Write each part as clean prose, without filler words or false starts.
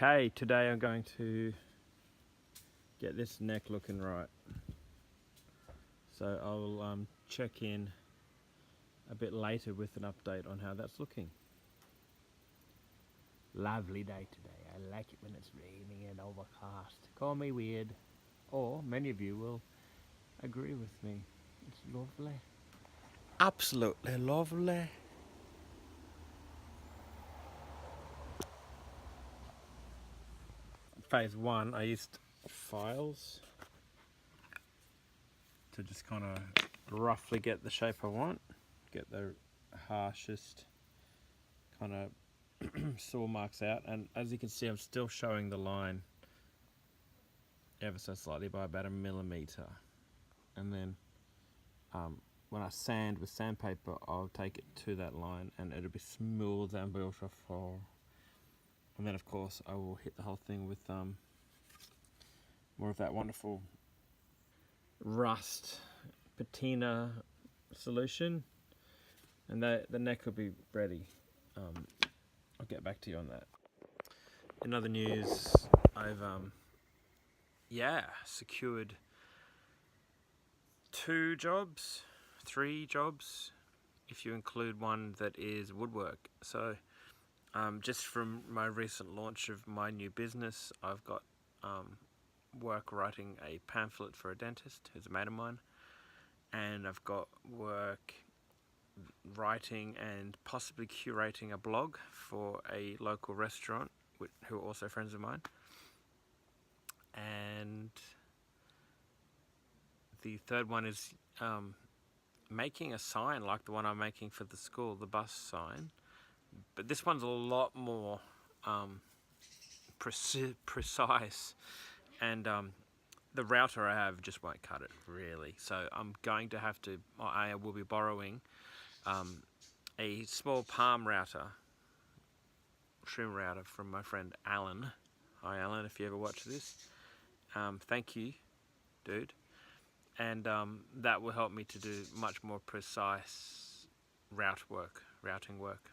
Okay, today I'm going to get this neck looking right. So I'll check in a bit later with an update on how that's looking. Lovely day today. I like it when it's raining and overcast. Call me weird, or many of you will agree with me. It's lovely. Absolutely lovely. Phase 1, I used files to just kind of roughly get the shape I want, get the harshest kind of saw marks out, and as you can see I'm still showing the line ever so slightly by about 1 millimeter, and then when I sand with sandpaper I'll take it to that line and it'll be smooth and beautiful, and then of course I will hit the whole thing with more of that wonderful rust patina solution, and the neck will be ready. I'll get back to you on that. In other news, I've secured 3 jobs, if you include one that is woodwork. So just from my recent launch of my new business, I've got work writing a pamphlet for a dentist who's a mate of mine, and I've got work writing and possibly curating a blog for a local restaurant who are also friends of mine, and the third one is making a sign like the one I'm making for the school, the bus sign, but this one's a lot more precise, and the router I have just won't cut it really, so I'm going to have to, I will be borrowing a small palm router, trim router, from my friend Alan. Hi Alan, if you ever watch this, thank you dude. And that will help me to do much more precise routing work.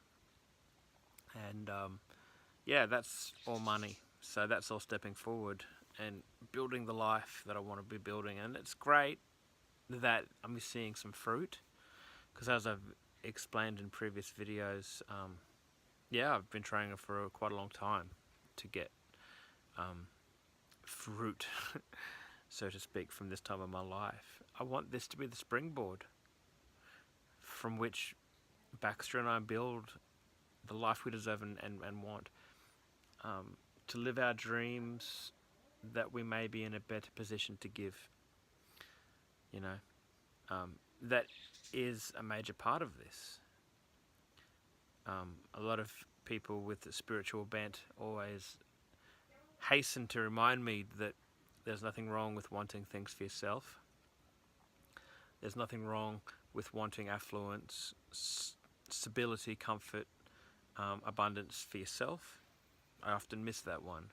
And yeah, that's all money, so that's all stepping forward and building the life that I want to be building. And it's great that I'm seeing some fruit, because as I've explained in previous videos, I've been training for quite a long time to get fruit so to speak, from this time of my life. I want this to be the springboard from which Baxter and I build the life we deserve and want, to live our dreams, that we may be in a better position to give. You know, that is a major part of this. A lot of people with a spiritual bent always hasten to remind me that there's nothing wrong with wanting things for yourself. There's nothing wrong with wanting affluence, stability, comfort, abundance for yourself. I often miss that one,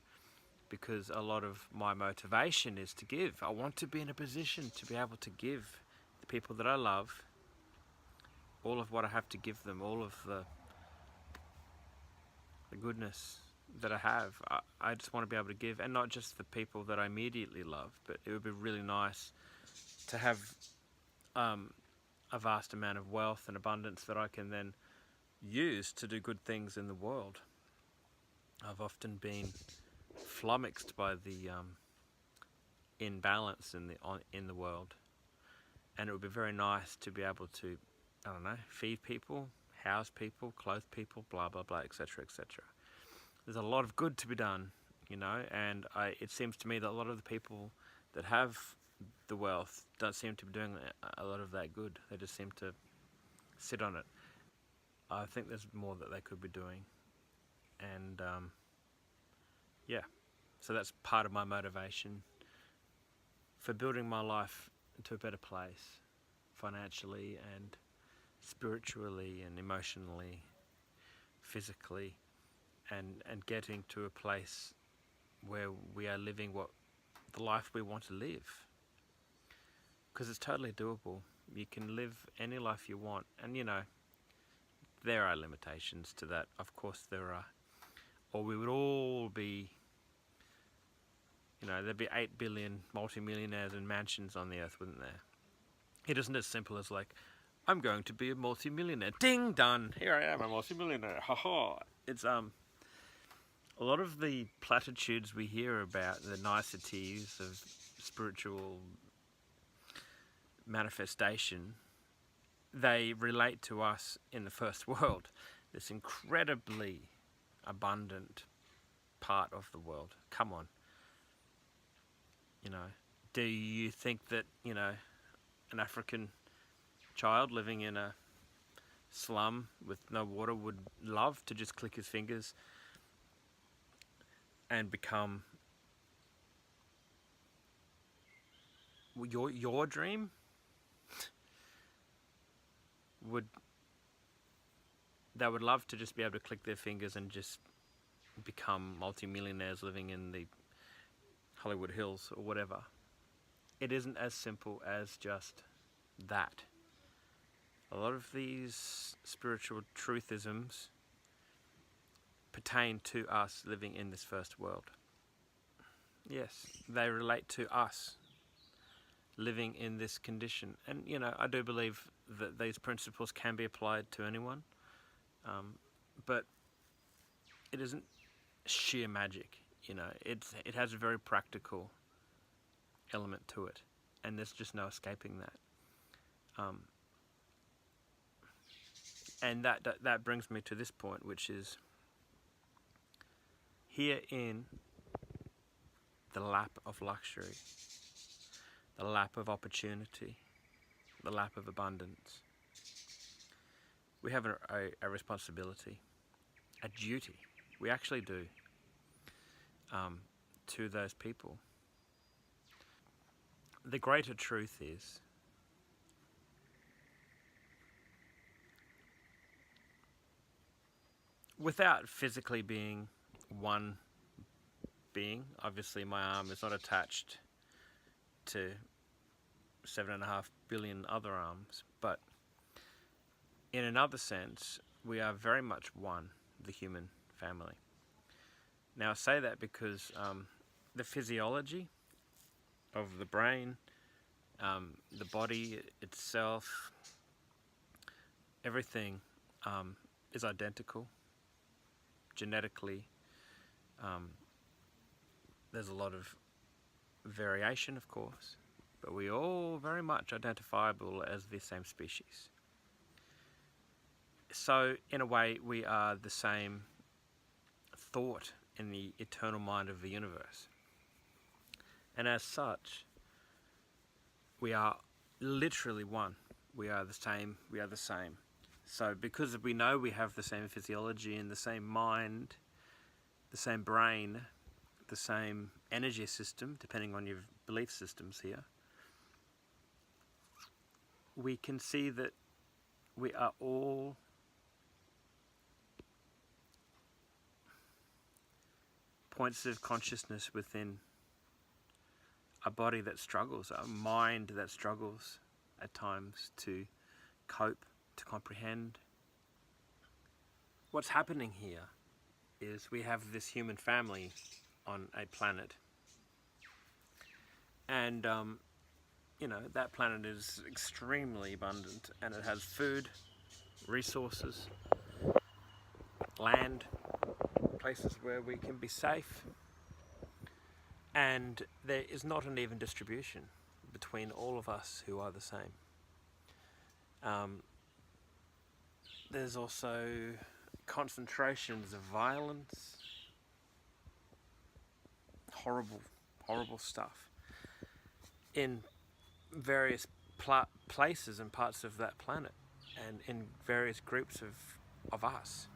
because a lot of my motivation is to give. I want to be in a position to be able to give the people that I love all of what I have to give them, all of the goodness that I have. I just want to be able to give, and not just the people that I immediately love, but it would be really nice to have a vast amount of wealth and abundance that I can then use to do good things in the world. I've often been flummoxed by the imbalance in the world, and it would be very nice to be able to, I don't know, feed people, house people, clothe people, blah blah blah, etc., etc. There's a lot of good to be done, you know, and it seems to me that a lot of the people that have the wealth don't seem to be doing a lot of that good. They just seem to sit on it. I think there's more that they could be doing, and so that's part of my motivation for building my life into a better place, financially and spiritually and emotionally, physically, and getting to a place where we are living the life we want to live, because it's totally doable. You can live any life you want, and you know, there are limitations to that, of course there are, or we would all be there'd be 8 billion multimillionaires and mansions on the earth, wouldn't there? It isn't as simple as like, I'm going to be a multimillionaire. Ding, done. Here I am, a multimillionaire. Ha ha. It's a lot of the platitudes we hear about the niceties of spiritual manifestation, they relate to us in the first world, this incredibly abundant part of the world. Come on. You know, do you think that, you know, an African child living in a slum with no water would love to just click his fingers and become your dream? They would love to just be able to click their fingers and just become multimillionaires living in the Hollywood Hills or whatever. It isn't as simple as just that. A lot of these spiritual truthisms pertain to us living in this first world. Yes, they relate to us living in this condition. And, you know, I do believe that these principles can be applied to anyone, but it isn't sheer magic, you know. It has a very practical element to it, and there's just no escaping that. And that brings me to this point, which is here in the lap of luxury, the lap of opportunity, the lap of abundance, we have a responsibility, a duty. We actually do, to those people. The greater truth is without physically being one being, obviously my arm is not attached to 7.5 billion other arms, but in another sense, we are very much one, the human family. Now I say that because the physiology of the brain, the body itself, everything is identical. Genetically, there's a lot of variation, of course, but we're all very much identifiable as the same species. So, in a way, we are the same thought in the eternal mind of the universe. And as such, we are literally one. We are the same, we are the same. So because we know we have the same physiology and the same mind, the same brain, the same energy system, depending on your belief systems here, we can see that we are all points of consciousness within a body that struggles, a mind that struggles at times to cope, to comprehend. What's happening here is we have this human family on a planet, and you know, that planet is extremely abundant, and it has food, resources, land, places where we can be safe, and there is not an even distribution between all of us who are the same. There's also concentrations of violence, horrible stuff in various places and parts of that planet, and in various groups of us.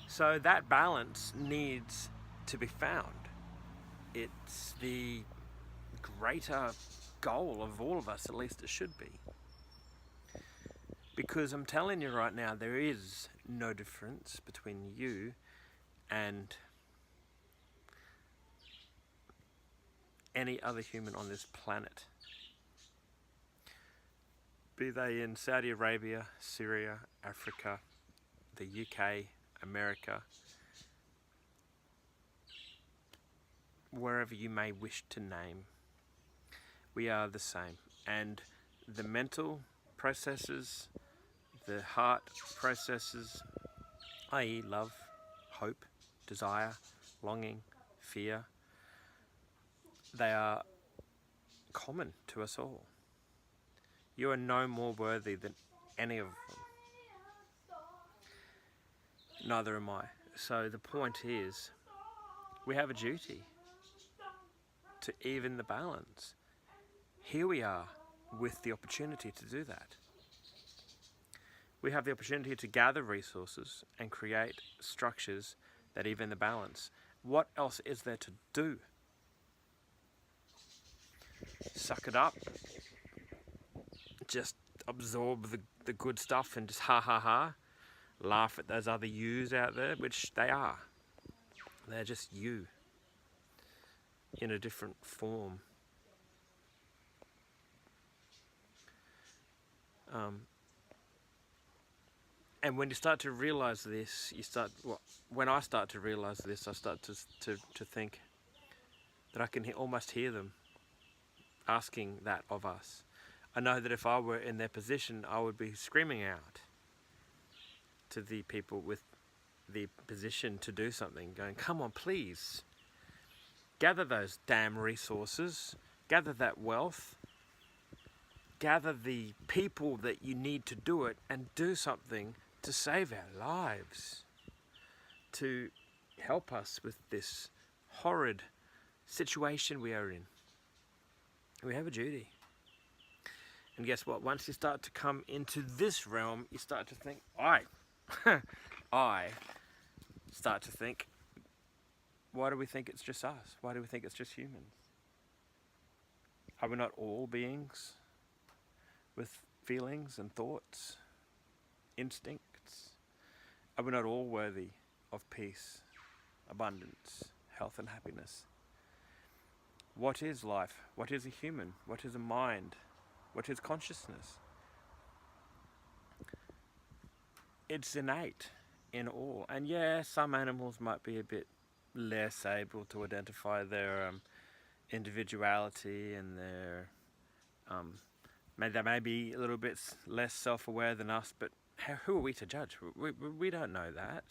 So that balance needs to be found. It's the greater goal of all of us, at least it should be. Because I'm telling you right now, there is no difference between you and any other human on this planet. Be they in Saudi Arabia, Syria, Africa, the UK, America, wherever you may wish to name. We are the same. And the mental processes, the heart processes, i.e. love, hope, desire, longing, fear, they are common to us all. You are no more worthy than any of them. Neither am I. So the point is, we have a duty to even the balance. Here we are with the opportunity to do that. We have the opportunity to gather resources and create structures that even the balance. What else is there to do? Suck it up. Just absorb the good stuff and just ha ha ha. Laugh at those other yous out there, which they are. They're just you in a different form. And when you start to realize this, when I start to realize this, I start to think that I can almost hear them asking that of us. I know that if I were in their position, I would be screaming out to the people with the position to do something, going, come on, please, gather those damn resources, gather that wealth, gather the people that you need to do it, and do something to save our lives, to help us with this horrid situation we are in. We have a duty. And guess what? Once you start to come into this realm, you start to think, I start to think, why do we think it's just us? Why do we think it's just humans? Are we not all beings with feelings and thoughts, instincts? Are we not all worthy of peace, abundance, health and happiness? What is life? What is a human? What is a mind? What is consciousness? It's innate in all. And yeah, some animals might be a bit less able to identify their individuality and their they may be a little bit less self-aware than us, but who are we to judge? We don't know that.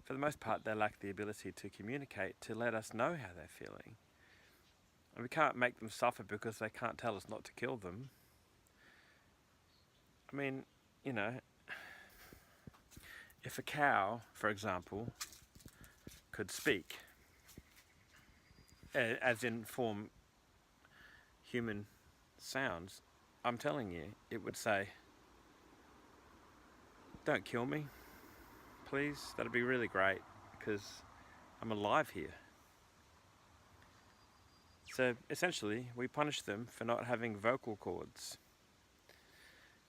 For the most part, they lack the ability to communicate, to let us know how they're feeling. And we can't make them suffer because they can't tell us not to kill them. I mean, you know, if a cow, for example, could speak, as in form human sounds, I'm telling you, it would say, don't kill me, please. That'd be really great, because I'm alive here. So essentially, we punish them for not having vocal cords,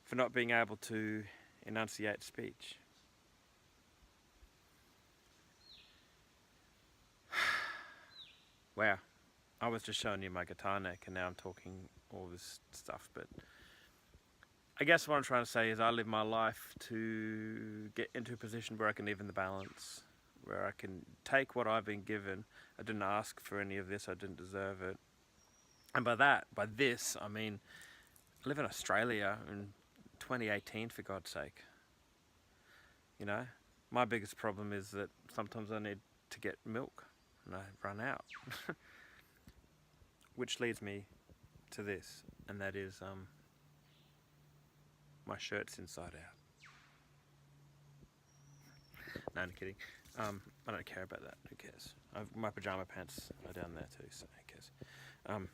for not being able to enunciate speech. Wow, I was just showing you my guitar neck and now I'm talking all this stuff, but I guess what I'm trying to say is I live my life to get into a position where I can even the balance, where I can take what I've been given. I didn't ask for any of this, I didn't deserve it. And by this, I mean, I live in Australia in 2018, for God's sake. You know, my biggest problem is that sometimes I need to get milk and I run out. Which leads me to this, and that is my shirt's inside out. No, I'm kidding. I don't care about that. Who cares? My pajama pants are down there too, so who cares?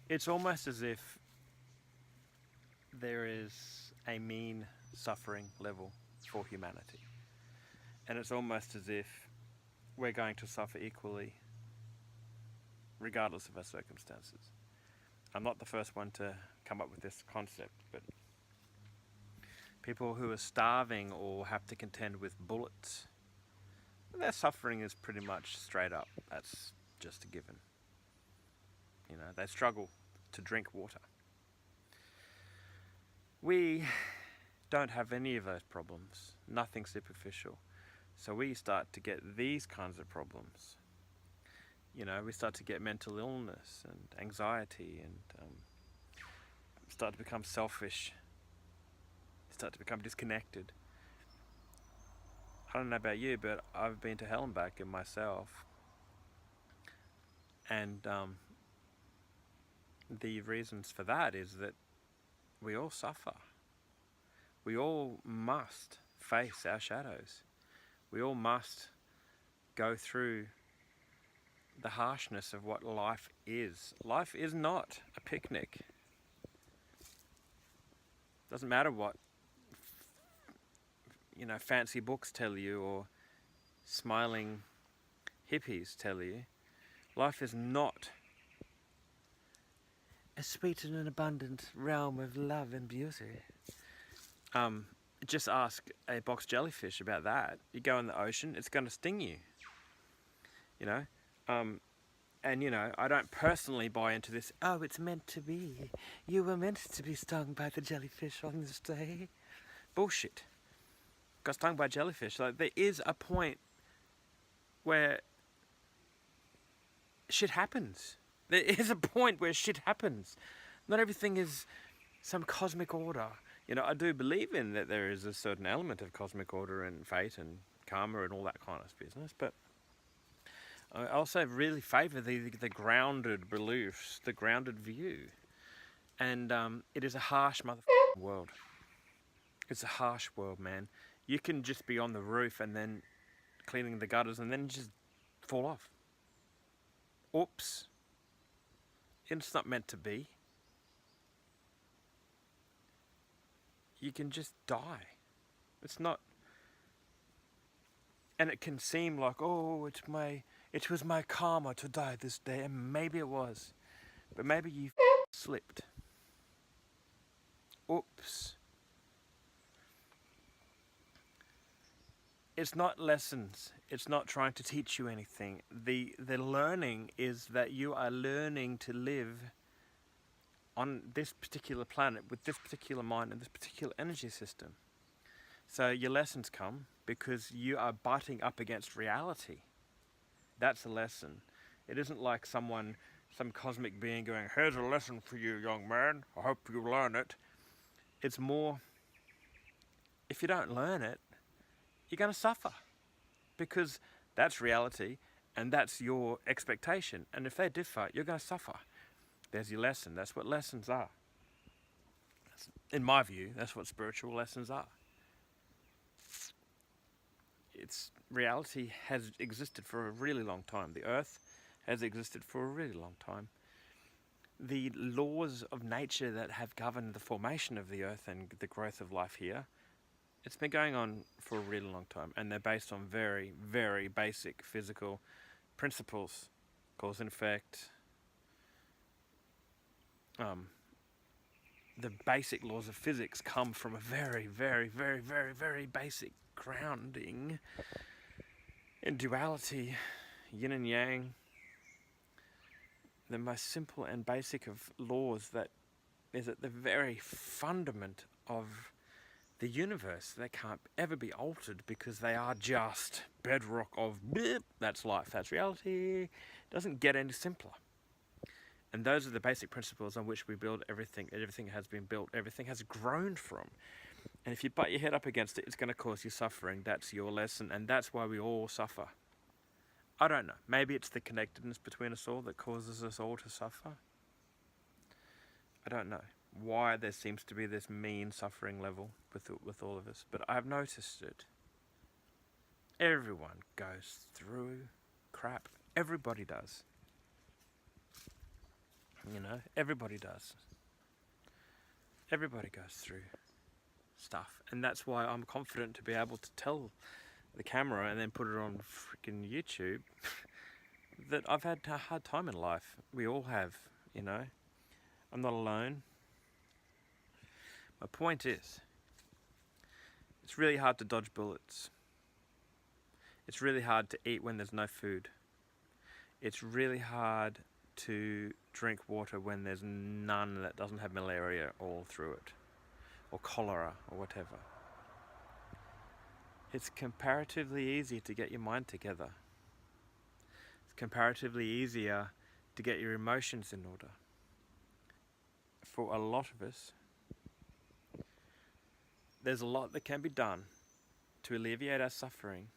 It's almost as if there is a mean suffering level for humanity. And it's almost as if we're going to suffer equally, regardless of our circumstances. I'm not the first one to come up with this concept, but people who are starving or have to contend with bullets, their suffering is pretty much straight up. That's just a given. You know, they struggle to drink water. We don't have any of those problems, nothing superficial. So we start to get these kinds of problems. You know, we start to get mental illness and anxiety, and start to become selfish, start to become disconnected. I don't know about you, but I've been to hell and back in myself. And the reasons for that is that we all suffer. We all must face our shadows. We all must go through the harshness of what life is. Life is not a picnic. Doesn't matter what fancy books tell you or smiling hippies tell you. Life is not a sweet and an abundant realm of love and beauty. Just ask a box jellyfish about that. You go in the ocean, it's going to sting you. And I don't personally buy into this, oh, it's meant to be. You were meant to be stung by the jellyfish on this day. Bullshit. Got stung by jellyfish. Like, there is a point where shit happens. There is a point where shit happens. Not everything is some cosmic order. I do believe in that there is a certain element of cosmic order and fate and karma and all that kind of business, but I also really favour the grounded beliefs, the grounded view. And it is a harsh motherfucking world. It's a harsh world, man. You can just be on the roof and then cleaning the gutters and then just fall off. Oops. It's not meant to be. You can just die. It's not. And it can seem like, oh, it was my karma to die this day, and maybe it was. But maybe you slipped. Oops. It's not lessons. It's not trying to teach you anything. The learning is that you are learning to live on this particular planet with this particular mind and this particular energy system. So your lessons come because you are butting up against reality. That's a lesson. It isn't like some cosmic being going, here's a lesson for you, young man. I hope you learn it. It's more, if you don't learn it, you're going to suffer. Because that's reality and that's your expectation. And if they differ, you're going to suffer. There's your lesson. That's what lessons are. In my view, that's what spiritual lessons are. Reality has existed for a really long time. The earth has existed for a really long time. The laws of nature that have governed the formation of the earth and the growth of life here, it's been going on for a really long time, and they're based on very, very basic physical principles. Cause and effect. The basic laws of physics come from a very, very, very, very, very basic grounding in duality, yin and yang. The most simple and basic of laws that is at the very fundament of the universe. They can't ever be altered because they are just bedrock of blip, that's life, that's reality. It doesn't get any simpler. And those are the basic principles on which we build everything. Everything has been built. Everything has grown from. And if you butt your head up against it, it's going to cause you suffering. That's your lesson, and that's why we all suffer. I don't know. Maybe it's the connectedness between us all that causes us all to suffer. I don't know why there seems to be this mean suffering level with all of us, but I've noticed it. Everyone goes through crap. Everybody does. Everybody does. Everybody goes through stuff. And that's why I'm confident to be able to tell the camera and then put it on freaking YouTube that I've had a hard time in life. We all have, I'm not alone. My point is, it's really hard to dodge bullets. It's really hard to eat when there's no food. It's really hard to drink water when there's none that doesn't have malaria all through it, or cholera, or whatever. It's comparatively easy to get your mind together. It's comparatively easier to get your emotions in order. For a lot of us, there's a lot that can be done to alleviate our suffering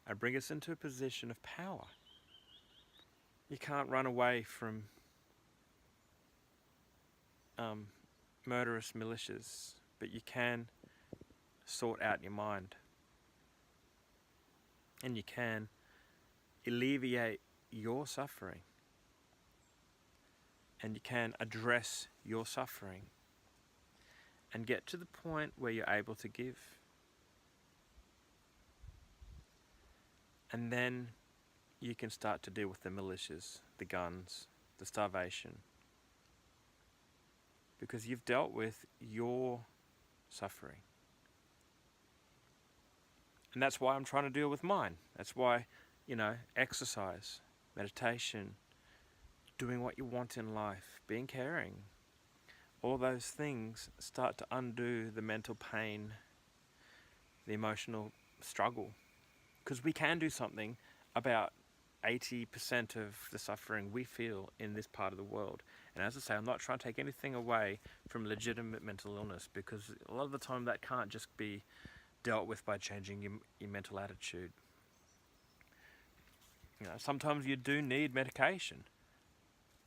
and bring us into a position of power. You can't run away from murderous militias, but you can sort out your mind. And you can alleviate your suffering. And you can address your suffering and get to the point where you're able to give. And then you can start to deal with the militias, the guns, the starvation. Because you've dealt with your suffering. And that's why I'm trying to deal with mine. That's why, exercise, meditation, doing what you want in life, being caring, all those things start to undo the mental pain, the emotional struggle. Because we can do something about 80% of the suffering we feel in this part of the world. And as I say, I'm not trying to take anything away from legitimate mental illness, because a lot of the time that can't just be dealt with by changing your mental attitude. Sometimes you do need medication.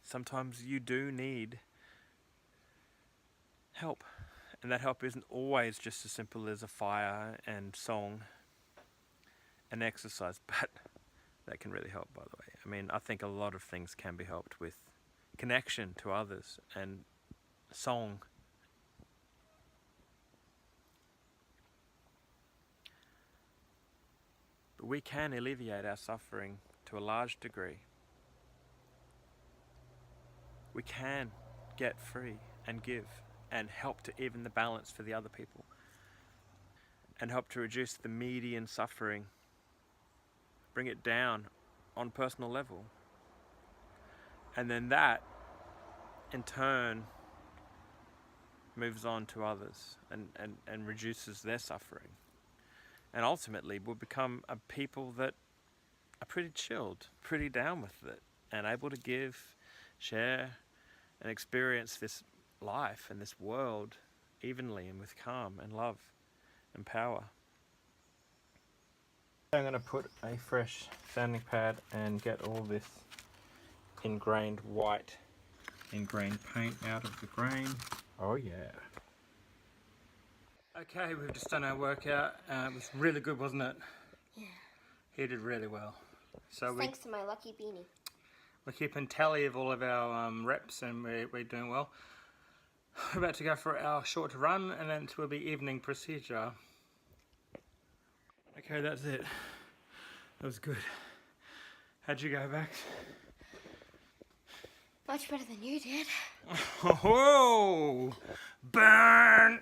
Sometimes you do need help. And that help isn't always just as simple as a fire and song and exercise, but that can really help, by the way. I mean, I think a lot of things can be helped with connection to others and song. But we can alleviate our suffering to a large degree. We can get free and give and help to even the balance for the other people and help to reduce the median suffering, bring it down on personal level. And then that, in turn, moves on to others and reduces their suffering. And ultimately, we'll become a people that are pretty chilled, pretty down with it, and able to give, share, and experience this life and this world evenly and with calm and love and power. I'm going to put a fresh sanding pad and get all this ingrained white ingrained paint out of the grain. Oh yeah. Okay, we've just done our workout. It was really good, wasn't it? Yeah. He did really well. So thanks to my lucky beanie. We're keeping tally of all of our reps, and we're doing well. We're about to go for our short run, and then it will be evening procedure. Okay, that's it. That was good. How'd you go, Bax? Much better than you did. Oh, burn!